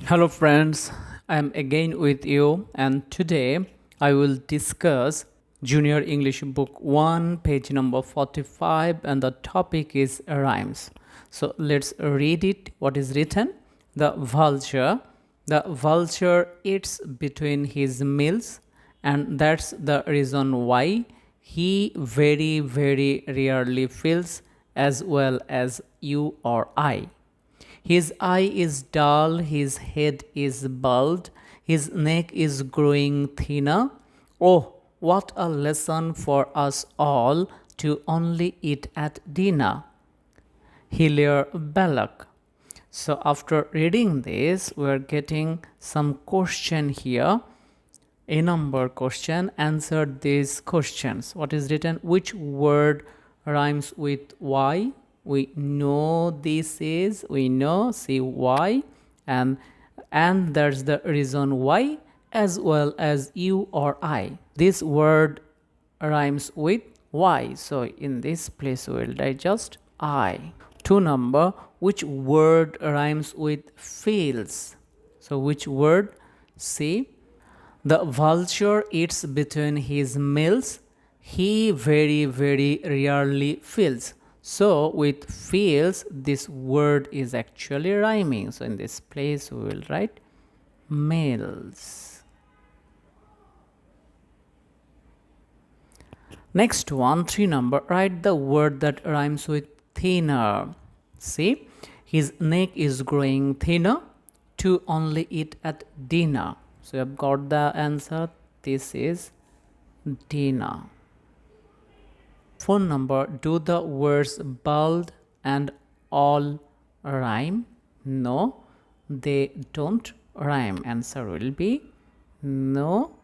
Hello friends, I am again with you and today I will discuss Junior English Book 1 page number 45 and the topic is rhymes. So let's read it. What is written? The vulture eats between his meals and that's the reason why he very rarely feels as well as you or I. His eye is dull, his head is bald, his neck is growing thinner. Oh, what a lesson for us all to only eat at dinner. Hilaire Belloc. So after reading this, we are getting some question here. A number question. Answer these questions. What is written? Which word rhymes with Y? We know this is, we know, see why, and there's the reason why, as well as you or I. This word rhymes with Y, so in this place we will digest I. 2 number, which word rhymes with feels? So which word? See, the vulture eats between his meals. He very rarely feels. So with feels, this word is actually rhyming. So in this place, we will write meals. Next one, 3 number, write the word that rhymes with thinner. See, his neck is growing thinner to only eat at dinner. So you have got the answer. This is dinner. 4 number, do the words bald and all rhyme? No, they don't rhyme. Answer will be no,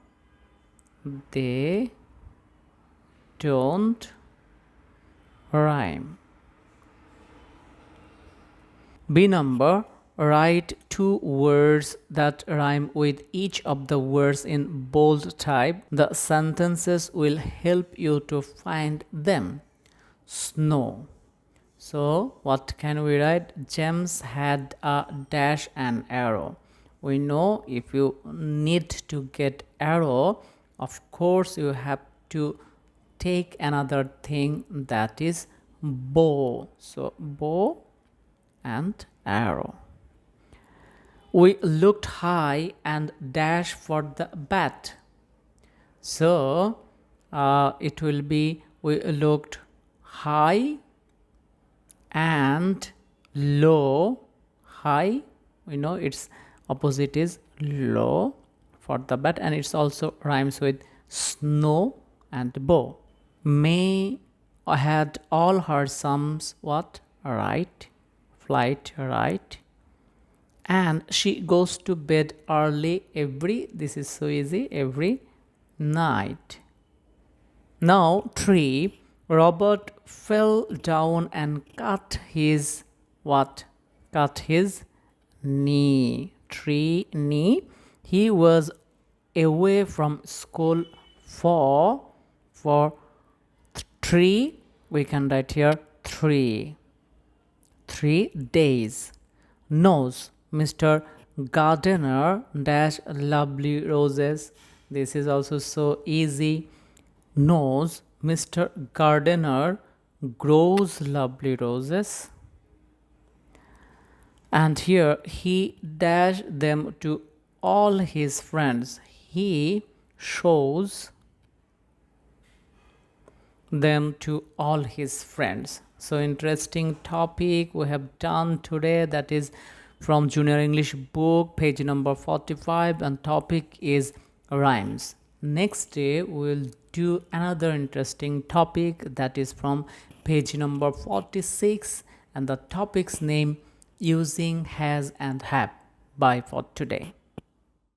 they don't rhyme. B number, write 2 words that rhyme with each of the words in bold type. The sentences will help you to find them. Snow. So what can we write? James had a dash and arrow. We know if you need to get arrow, of course you have to take another thing, that is bow. So bow and arrow. We looked high and dash for the bat. So it will be we looked high and low. High, we know its opposite is low for the bat, and it's also rhymes with snow and bow. May had all her sums what? Right. Flight, right. And she goes to bed early this is so easy, every night. Now 3, Robert fell down and cut his what? Cut his knee. 3, knee. He was away from school for 3, we can write here 3 days. Nose, Mr. Gardener dash lovely roses. This is also so easy. Nose, Mr. Gardener grows lovely roses. And here he dash them to all his friends. He shows them to all his friends. So interesting topic we have done today, that is from Junior English book page number 45, and topic is rhymes. Next day we will do another interesting topic, that is from page number 46, and the topic's name using has and have. Bye for today.